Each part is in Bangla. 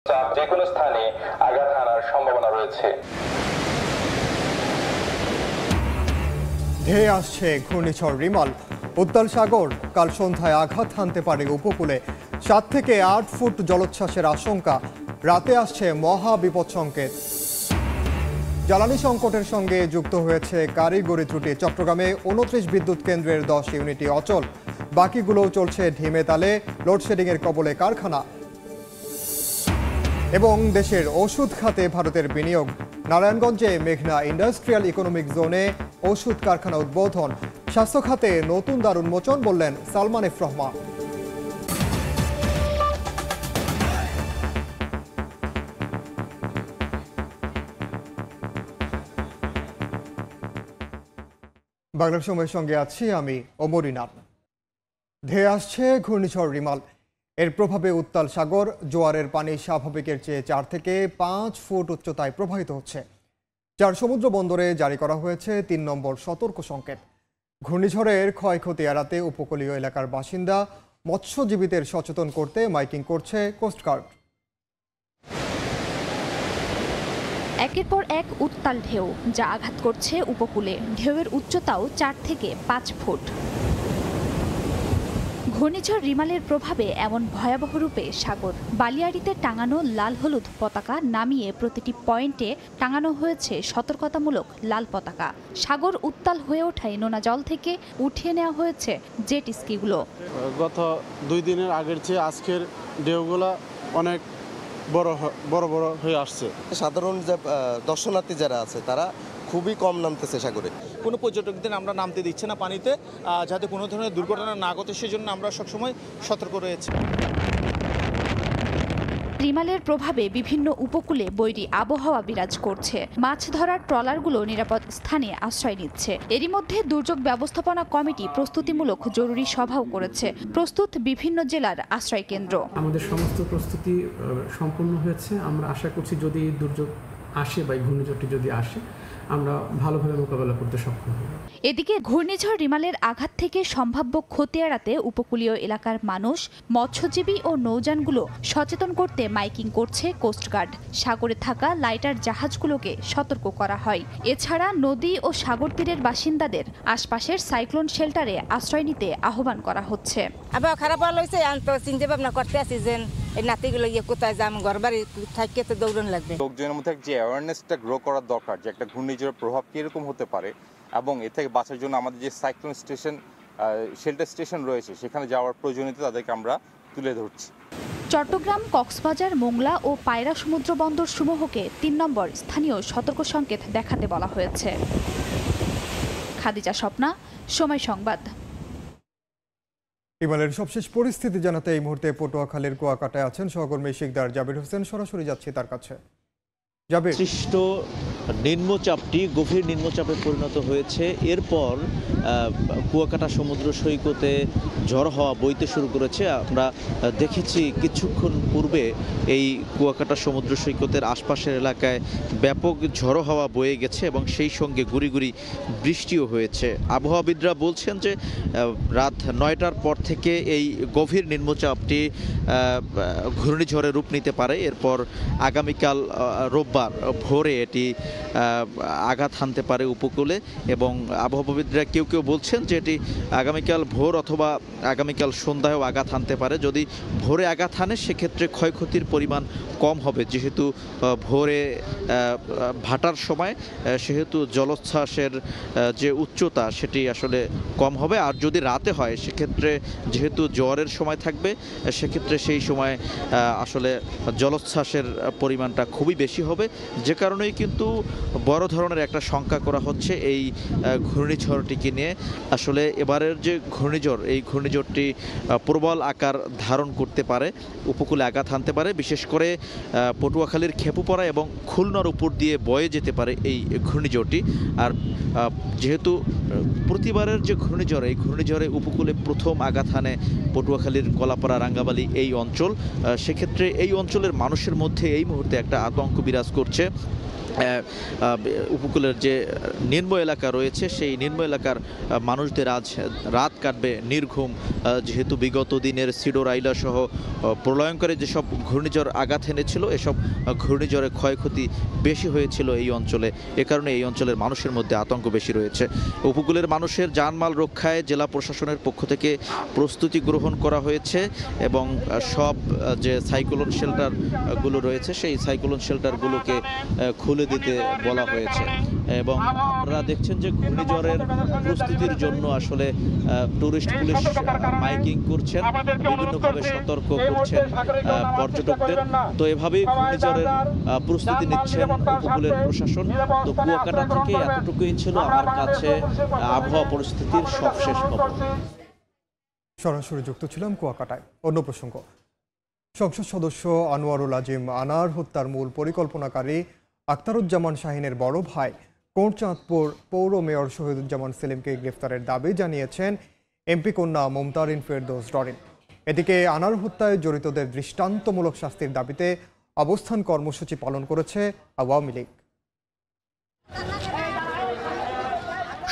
যে কোনো স্থানে আঘাত হানার সম্ভাবনা রয়েছে। ধেয়ে আসছে ঘূর্ণিঝড় রিমাল। উত্তাল সাগর কাল সন্ধ্যায় আঘাত হানতে পারে উপকূলে। 7 থেকে 8 ফুট জলোচ্ছ্বাসের আশঙ্কা। রাতে আসছে মহা বিপদ সংকেত। জ্বালানি সংকটের সঙ্গে যুক্ত হয়েছে কারিগরি ত্রুটি। চট্টগ্রামে 29 বিদ্যুৎ কেন্দ্রের 10 ইউনিটই অচল। বাকিগুলোও চলছে ঢিমে তালে। লোডশেডিংয়ের কবলে কারখানা। এবং দেশের ওষুধ খাতে ভারতের বিনিয়োগ। নারায়ণগঞ্জে মেঘনা ইন্ডাস্ট্রিয়াল ইকোনমিক জোনে ওষুধ কারখানা উদ্বোধন। স্বাস্থ্য খাতে নতুন দ্বার উন্মোচন, বললেন সালমান এফ রহমান। বাংলা সময়ের সঙ্গে আছি আমি অমরিনাথ। ধেয়ে আসছে ঘূর্ণিঝড় রিমাল। এর প্রভাবে উত্তাল সাগর, জোয়ারের পানি স্বাভাবিকের চেয়ে 4 থেকে 5 ফুট উচ্চতায় প্রবাহিত হচ্ছে। 4 সমুদ্র বন্দরে জারি করা হয়েছে 3 নম্বর সতর্ক সংকেত। ঘূর্ণিঝড়ের ক্ষয়ক্ষতি এড়াতে উপকূলীয় এলাকার বাসিন্দা, মৎস্যজীবীদের সচেতন করতে মাইকিং করছে কোস্টগার্ড। একের পর এক উত্তাল ঢেউ যা আঘাত করছে উপকূলে। ঢেউয়ের উচ্চতাও 4 থেকে 5 ফুট। ঘূর্ণিঝড় রিমালের প্রভাবে এমন ভয়াবহ রূপে সাগর। বালিয়াড়িতে টাঙানো লাল হলুদ পতাকা নামিয়ে প্রতিটি পয়েন্টে টাঙানো হয়েছে সতর্কতামূলক লাল পতাকা। সাগর উত্তাল হয়ে ওঠায় নোনা জল থেকে উঠিয়ে নেওয়া হয়েছে জেট স্কিগুলো। গত 2 দিনের আগের চেয়ে আজকের ঢেউগুলো অনেক বড় হয়ে আসছে। সাধারণ যে দর্শনার্থী যারা আছে তারা খুবই কম নামতেছে সাগরে। কোনো পর্যটকদের আমরা নামতে দিচ্ছে না পানিতে, যাতে কোনো ধরনের দুর্ঘটনা না ঘটে সেজন্য আমরা সবসময় সতর্ক রয়েছি। রিমালের প্রভাবে বিভিন্ন উপকূলে বৈরী আবহাওয়া বিরাজ করছে। মাছ ধরার ট্রলারগুলো নিরাপদ স্থানে আশ্রয় নিচ্ছে। এরই মধ্যে দুর্যোগ ব্যবস্থাপনা কমিটি প্রস্তুতিমূলক জরুরি সভাও করেছে। প্রস্তুত বিভিন্ন জেলার আশ্রয় কেন্দ্র। আমাদের সমস্ত প্রস্তুতি সম্পূর্ণ হয়েছে। আমরা আশা করছি যদি দুর্যোগ আসে বা ঘূর্ণিঝড়টি যদি আসে, আমরা ভালোভাবে মোকাবেলা করতে সক্ষম হব। এদিকে ঘূর্ণিঝড় রিমালের আঘাত থেকে সম্ভাব্য ক্ষতি এড়াতে উপকূলীয় এলাকার মানুষ, মৎস্যজীবী ও নৌযানগুলো সচেতন করতে মাইকিং করছে কোস্টগার্ড। সাগরে থাকা লাইটার জাহাজগুলোকে সতর্ক করা হয়। এছাড়া নদী ও সাগর তীরের বাসিন্দাদের আশপাশের সাইক্লোন শেল্টারে আশ্রয় নিতে আহ্বান করা হচ্ছে। আবহাওয়া খারাপ হয়েছে, চিন্তা ভাবনা করতে আছি যে এই নাতিগুলো কোথায় যাম, ঘর বাড়ি থাকতে তো দৌড়ন লাগবে। লোকজনের মধ্যে যে অ্যাওয়ারনেসটা গ্রো করার দরকার যে একটা ঘূর্ণিঝড়ের প্রভাব কিরকম হতে পারে, এবং এ থেকে বাঁচার জন্য আমাদের যে সাইক্লোন স্টেশন, শেল্টার স্টেশন রয়েছে সেখানে যাওয়ার প্রয়োজনীয়তা তাদেরকে আমরা তুলে ধরছি। চট্টগ্রাম, কক্সবাজার, মোংলা ও পায়রা সমুদ্র বন্দর সমূহকে 3 নম্বর স্থানীয় সতর্ক সংকেত দেখাতে বলা হয়েছে। খাদিজা স্বপ্না, সময় সংবাদ। রিমালের সবশেষ পরিস্থিতি জানাতে এই মুহূর্তে পটুয়াখালীর কুয়াকাটায় আছেন সহকর্মী শিকদার জাবির হোসেন। সরাসরি যাচ্ছি তার কাছে। জাবির, সৃষ্ট নিম্নচাপটি গভীর নিম্নচাপে পরিণত হয়েছে। এরপর কুয়াকাটা সমুদ্র সৈকতে ঝড় হওয়া বইতে শুরু করেছে। আমরা দেখেছি কিছুক্ষণ পূর্বে এই কুয়াকাটা সমুদ্র সৈকতের আশপাশের এলাকায় ব্যাপক ঝড়ো হাওয়া বয়ে গেছে এবং সেই সঙ্গে গুড়ি গুড়ি বৃষ্টিও হয়েছে। আবহাওয়াবিদরা বলছেন যে রাত 9টার পর থেকে এই গভীর নিম্নচাপটি ঘূর্ণিঝড়ে রূপ নিতে পারে। এরপর আগামীকাল রোববার ভোরে এটি আঘাত হানতে পারে উপকূলে, এবং আবহাওয়াবিদরা কেউ কেউ বলছেন যে এটি আগামীকাল ভোর অথবা আগামীকাল সন্ধ্যায়ও আঘাত হানতে পারে। যদি ভোরে আঘাত হানে সেক্ষেত্রে ক্ষয়ক্ষতির পরিমাণ কম হবে, যেহেতু ভোরে ভাটার সময় সেহেতু জলোচ্ছ্বাসের যে উচ্চতা সেটি আসলে কম হবে। আর যদি রাতে হয় সেক্ষেত্রে যেহেতু জোয়ারের সময় থাকবে সেক্ষেত্রে সেই সময় আসলে জলোচ্ছ্বাসের পরিমাণটা খুবই বেশি হবে, যে কারণেই কিন্তু বড় ধরনের একটা শঙ্কা করা হচ্ছে এই ঘূর্ণিঝড়টিকে নিয়ে। আসলে এবারের যে ঘূর্ণিঝড়, এই ঘূর্ণিঝড়টি প্রবল আকার ধারণ করতে পারে, উপকূলে আঘাত হানতে পারে, বিশেষ করে পটুয়াখালীর খেপুপাড়া এবং খুলনার উপর দিয়ে বয়ে যেতে পারে এই ঘূর্ণিঝড়টি। আর যেহেতু প্রতিবারের যে ঘূর্ণিঝড়, এই ঘূর্ণিঝড়ে উপকূলে প্রথম আঘাত হানে পটুয়াখালীর কলাপাড়া, রাঙ্গাবালি এই অঞ্চল, সেক্ষেত্রে এই অঞ্চলের মানুষের মধ্যে এই মুহূর্তে একটা আতঙ্ক বিরাজ করছে। উপকূলের যে নিম্ন এলাকা রয়েছে সেই নিম্ন এলাকার মানুষদের আজ রাত কাটবে নির্ঘুম, যেহেতু বিগত দিনের সিডর আইলা সহ প্রলয়ঙ্করে যেসব ঘূর্ণিঝড় আঘাত এনেছিল এসব ঘূর্ণিঝড়ের ক্ষয়ক্ষতি বেশি হয়েছিল এই অঞ্চলে। এ কারণে এই অঞ্চলের মানুষের মধ্যে আতঙ্ক বেশি রয়েছে। উপকূলের মানুষের জানমাল রক্ষায় জেলা প্রশাসনের পক্ষ থেকে প্রস্তুতি গ্রহণ করা হয়েছে এবং সব যে সাইক্লোন শেল্টারগুলো রয়েছে সেই সাইক্লোন শেল্টারগুলোকে খুলে দিতে বলা হয়েছে। এবং আপনারা দেখছেন যে ঘূর্ণিঝড়ের প্রস্তুতির জন্য আসলে টুরিস্ট পুলিশ মাইকিং করছেন, বিভিন্নভাবে সতর্ক করছেন পর্যটকদের। তো এভাবেই ঘূর্ণিঝড়ের প্রস্তুতি নিচ্ছেন উপকূলের প্রশাসন। তো কুয়াকাটা থেকে এতটুকুই ছিল আমার কাছে আবহাওয়া পরিস্থিতির সবশেষ খবর। সরাসরি যুক্ত ছিলাম কুয়াকাটায়। অন্য প্রসঙ্গ, সংসদ সদস্য আনোয়ারুল আজিম আনার হত্যার মূল পরিকল্পনাকারী আখতারুজ্জামান শাহিনের বড় ভাই কোটচাঁদপুর পৌর মেয়র শহীদুজ্জামান সেলিমকে গ্রেফতারের দাবি জানিয়েছেন এমপি কন্যা মমতারিন ফেরদৌস ডরিন। এদিকে আনার হত্যায় জড়িতদের দৃষ্টান্তমূলক শাস্তির দাবিতে অবস্থান কর্মসূচি পালন করেছে আওয়ামী লীগ।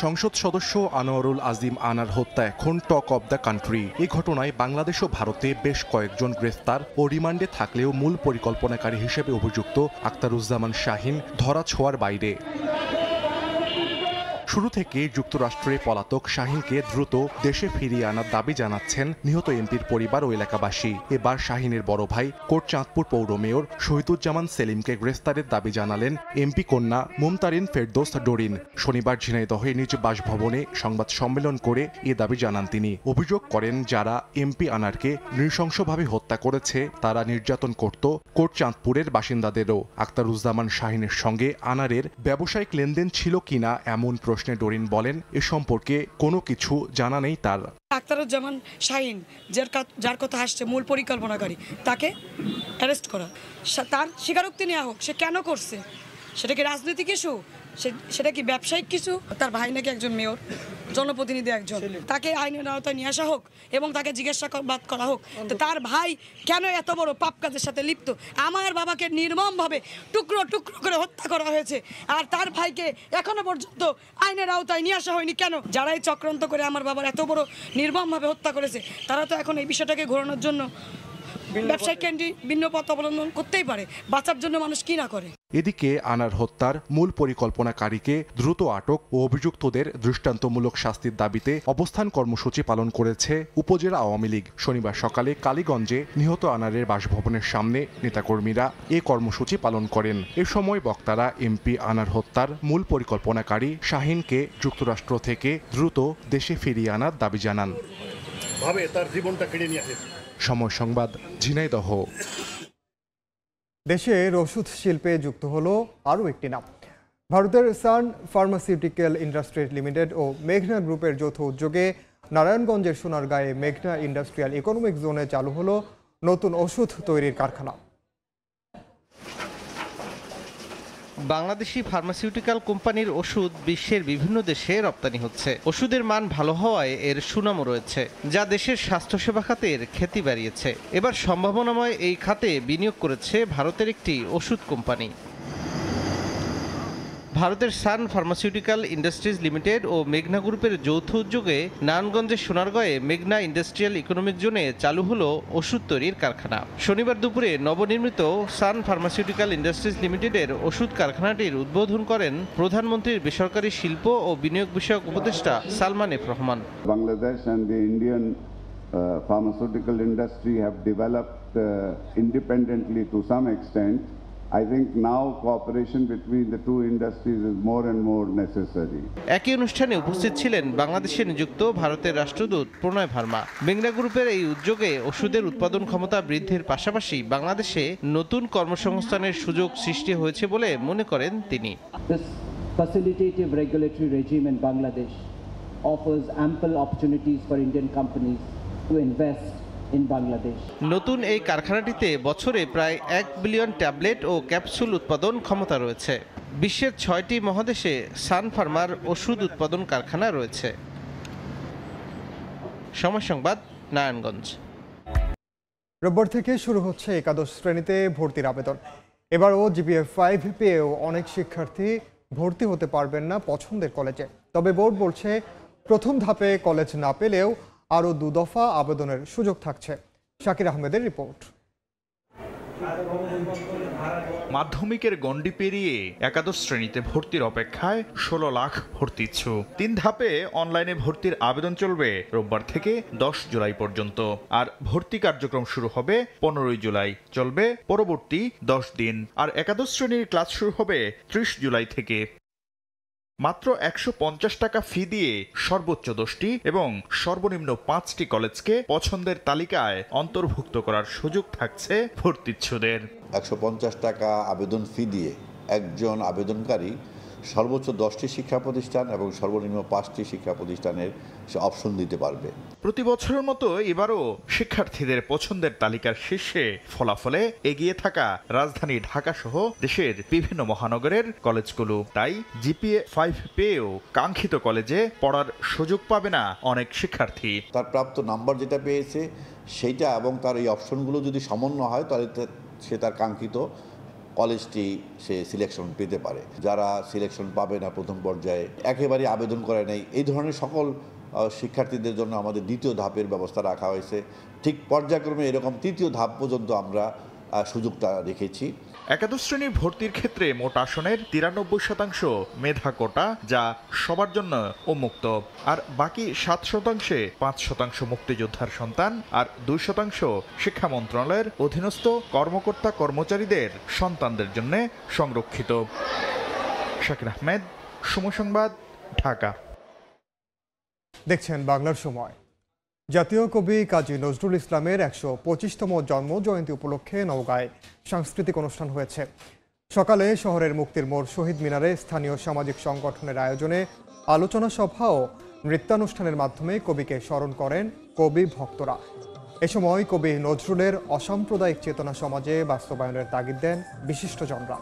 সংসদ সদস্য আনোয়ারুল আজিম আনার হত্যা এখন টক অব দ্য কান্ট্রি। এই ঘটনায় বাংলাদেশ ও ভারতে বেশ কয়েকজন গ্রেফতার ও রিমান্ডে থাকলেও মূল পরিকল্পনাকারী হিসেবে অভিযুক্ত আখতারুজ্জামান শাহিন ধরা ছোঁয়ার বাইরে। শুরু থেকে যুক্তরাষ্ট্রে পলাতক শাহিনকে দ্রুত দেশে ফিরিয়ে আনার দাবি জানাচ্ছেন নিহত এমপির পরিবার ও এলাকাবাসী। এবার শাহিনের বড় ভাই কোটচাঁদপুর পৌর মেয়র শহীদুজ্জামান সেলিমকে গ্রেফতারের দাবি জানালেন এমপি কন্যা মমতারিন ফেরদৌস ডরিন। শনিবার ঝিনাইদহে নিজ বাসভবনে সংবাদ সম্মেলন করে এ দাবি জানান তিনি। অভিযোগ করেন যারা এমপি আনারকে নৃশংসভাবে হত্যা করেছে তারা নির্যাতন করত কোটচাঁদপুরের বাসিন্দাদেরও। আখতারুজ্জামান শাহিনের সঙ্গে আনারের ব্যবসায়িক লেনদেন ছিল কিনা এমন প্রশ্নে ডরিন বলেন এ সম্পর্কে কোনো কিছু জানা নেই তার। আখতারুজ্জামান শাহিন যার কথা আসছে মূল পরিকল্পনাকারী, তাকে অ্যারেস্ট করা, তার স্বীকারোক্তি নেওয়া হোক, সে কেন করছে, সেটা কি রাজনৈতিক ইস্যু, সেটা কি ব্যবসায়িক কিছু। তার ভাই নাকি একজন মেয়র, জনপ্রতিনিধি একজন, তাকে আইনের আওতায় নিয়ে আসা হোক এবং তাকে জিজ্ঞাসাবাদ করা হোক তার ভাই কেন এত বড় পাপ কাজের সাথে লিপ্ত। আমার বাবাকে নির্মমভাবে টুকরো টুকরো করে হত্যা করা হয়েছে আর তার ভাইকে এখনো পর্যন্ত আইনের আওতায় নিয়ে আসা হয়নি কেন। যারাই চক্রান্ত করে আমার বাবার এত বড় নির্মমভাবে হত্যা করেছে তারা তো এখন এই বিষয়টাকে ঘোরানোর জন্য ব্যবসায়িক কেন্দ্রে ভিন্ন পথ অবলম্বন করতেই পারে, বাঁচার জন্য মানুষ কি না করে। এদিকে আনার হত্যার মূল পরিকল্পনাকারীকে দ্রুত আটক ও অভিযুক্তদের দৃষ্টান্তমূলক শাস্তির দাবিতে অবস্থান কর্মসূচি পালন করেছে উপজেলা আওয়ামী লীগ। শনিবার সকালে কালীগঞ্জে নিহত আনারের বাসভবনের সামনে নেতাকর্মীরা এ কর্মসূচি পালন করেন। এ সময় বক্তারা এমপি আনার হত্যার মূল পরিকল্পনাকারী শাহিনকে যুক্তরাষ্ট্র থেকে দ্রুত দেশে ফিরিয়ে আনার দাবি জানান। তার জীবনটা কেড়ে নিয়ে আসে। সময় সংবাদ, ঝিনাইদহ। দেশের ওষুধ শিল্পে যুক্ত হলো আরও একটি নাম। ভারতের সান ফার্মাসিউটিক্যাল ইন্ডাস্ট্রিজ লিমিটেড ও মেঘনা গ্রুপের যৌথ উদ্যোগে নারায়ণগঞ্জের সোনারগাঁয়ে মেঘনা ইন্ডাস্ট্রিয়াল ইকোনমিক জোনে চালু হলো নতুন ওষুধ তৈরির কারখানা। বাংলাদেশি ফার্মাসিউটিক্যাল কোম্পানির ওষুধ বিশ্বের বিভিন্ন দেশে রপ্তানি হচ্ছে। ওষুধের মান ভালো হওয়ায় এর সুনামও রয়েছে, যা দেশের স্বাস্থ্যসেবা খাতের খ্যাতি বাড়িয়েছে। এবার সম্ভাবনাময় এই খাতে বিনিয়োগ করেছে ভারতের একটি ওষুধ কোম্পানি। ভারতের সান ফার্মাসিউটিক্যাল ইন্ডাস্ট্রিজ লিমিটেড ও মেঘনা গ্রুপের যৌথ উদ্যোগে নারায়ণগঞ্জের সোনারগাঁয়ে মেঘনা ইন্ডাস্ট্রিয়াল ইকোনমিক জোনে চালু হলো ওষুধ তৈরির কারখানা। শনিবার দুপুরে নবনির্মিত সান ফার্মাসিউটিক্যাল ইন্ডাস্ট্রিজ লিমিটেডের ওষুধ কারখানাটির উদ্বোধন করেন প্রধানমন্ত্রীর বেসরকারি শিল্প ও বিনিয়োগ বিষয়ক উপদেষ্টা Salman F Rahman. Bangladesh and the Indian pharmaceutical industry have developed independently to some extent. I think now cooperation between the two industries is more and more necessary. একই অনুষ্ঠানে উপস্থিত ছিলেন বাংলাদেশে নিযুক্ত ভারতের রাষ্ট্রদূত প্রণয় ভার্মা। মেঘনা গ্রুপের এই উদ্যোগে ওষুধের উৎপাদন ক্ষমতা বৃদ্ধির পাশাপাশি বাংলাদেশে নতুন কর্মসংস্থানের সুযোগ সৃষ্টি হয়েছে বলে মনে করেন তিনি। This facilitative regulatory regime in Bangladesh offers ample opportunities for Indian companies to invest in Bangladesh. নতুন এই কারখানাটিতে বছরে প্রায় 1 বিলিয়ন ট্যাবলেট ও ক্যাপসুল উৎপাদন ক্ষমতা রয়েছে। বিশ্বের 6টি মহাদেশে সান ফার্মার ওষুধ উৎপাদন কারখানা রয়েছে। সময় সংবাদ, নারায়ণগঞ্জ। রোববার থেকে শুরু হচ্ছে একাদশ শ্রেণীতে ভর্তির আবেদন। এবারও জিপিএ 5 পেয়েও অনেক শিক্ষার্থী ভর্তি হতে পারবেন না পছন্দের কলেজে। তবে বোর্ড বলছে প্রথম ধাপে কলেজ না পেলেও আরও 2 দফা আবেদনের সুযোগ থাকছে। শাকির আহমেদের রিপোর্ট। মাধ্যমিকের গণ্ডি পেরিয়ে একাদশ শ্রেণীতে ভর্তির অপেক্ষায় 16 লাখ ভর্তি ইচ্ছুক। 3 ধাপে অনলাইনে ভর্তির আবেদন চলবে রোববার থেকে 10 জুলাই পর্যন্ত। আর ভর্তি কার্যক্রম শুরু হবে 15 জুলাই, চলবে পরবর্তী 10 দিন। আর একাদশ শ্রেণীর ক্লাস শুরু হবে 30 জুলাই থেকে। মাত্র 150 টাকা ফি দিয়ে সর্বোচ্চ 10টি এবং সর্বনিম্ন 5টি কলেজকে পছন্দের তালিকায় অন্তর্ভুক্ত করার সুযোগ থাকছে ভর্তিচ্ছুদের। 150 টাকা আবেদন ফি দিয়ে একজন আবেদনকারী সর্বোচ্চ 10টি শিক্ষা প্রতিষ্ঠান এবং সর্বনিম্ন 5টি শিক্ষা প্রতিষ্ঠানের সে অপশন দিতে পারবে। প্রতি বছরের মতো এবারও শিক্ষার্থীদের পছন্দের তালিকার শীর্ষে ফলাফলে এগিয়ে থাকা রাজধানী ঢাকা সহ দেশের বিভিন্ন মহানগরের কলেজগুলো। তাই জিপিএ 5 পেয়েও কাঙ্ক্ষিত কলেজে পড়ার সুযোগ পাবে না অনেক শিক্ষার্থী। তার প্রাপ্ত নাম্বার যেটা পেয়েছে সেইটা এবং তার এই অপশনগুলো যদি সমন্বয় হয় তাহলে সে তার কাঙ্ক্ষিত কলেজটি সে সিলেকশন পেতে পারে। যারা সিলেকশন পাবে না প্রথম পর্যায়ে, একেবারে আবেদন করে নাই, এই ধরনের সকল শিক্ষার্থীদের জন্য আমাদের দ্বিতীয় ধাপের ব্যবস্থা রাখা হয়েছে। ঠিক পর্যায়ক্রমে এরকম তৃতীয় ধাপ পর্যন্ত আমরা সুযোগটা রেখেছি। একাদশ শ্রেণীর ভর্তির ক্ষেত্রে মোট আসনের 93% মেধা কোটা, যা সবার জন্য উন্মুক্ত। আর বাকি 7%, 5% মুক্তিযোদ্ধার সন্তান আর 2% শিক্ষা মন্ত্রণালয়ের অধীনস্থ কর্মকর্তা কর্মচারীদের সন্তানদের জন্য সংরক্ষিত। শাকির আহমেদ, সময় সংবাদ, ঢাকা। দেখছেন বাংলার সময়। জাতীয় কবি কাজী নজরুল ইসলামের 125তম জন্ম জয়ন্তী উপলক্ষে নওগাঁয় সাংস্কৃতিক অনুষ্ঠান হয়েছে। সকালে শহরের মুক্তির মোড় শহীদ মিনারে স্থানীয় সামাজিক সংগঠনের আয়োজনে আলোচনা সভা ও নৃত্যানুষ্ঠানের মাধ্যমে কবিকে স্মরণ করেন কবি ভক্তরা। এ সময় কবি নজরুলের অসাম্প্রদায়িক চেতনা সমাজে বাস্তবায়নের তাগিদ দেন বিশিষ্টজনরা।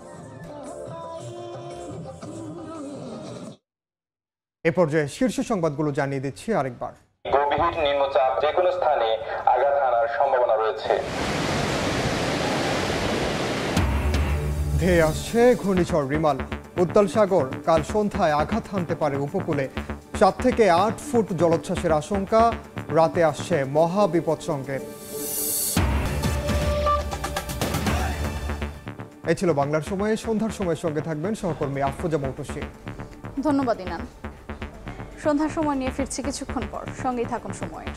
এ পর্যায়ে শীর্ষ সংবাদগুলো জানিয়ে দিচ্ছি আরেকবার। গভীর নিম্নচাপ যেকোনো স্থানে আঘাত হানার সম্ভাবনা রয়েছে। ধেয়ে আসছে ঘূর্ণিঝড় রিমাল। উত্তাল সাগর কাল সন্ধ্যায় আঘাত হানতে পারে উপকূলে। 7 থেকে 8 ফুট জলোচ্ছ্বাসের আশঙ্কা। রাতে আসছে মহা বিপদ সংকেত। এই ছিল বাংলার সময়ে। সন্ধ্যার সময়ের সঙ্গে থাকবেন সহকর্মী আফরোজা মৌটুসী। ধন্যবাদ ইনান। সন্ধ্যার সময় নিয়ে ফিরছি কিছুক্ষণ পর, সঙ্গেই থাকুন সময়ের।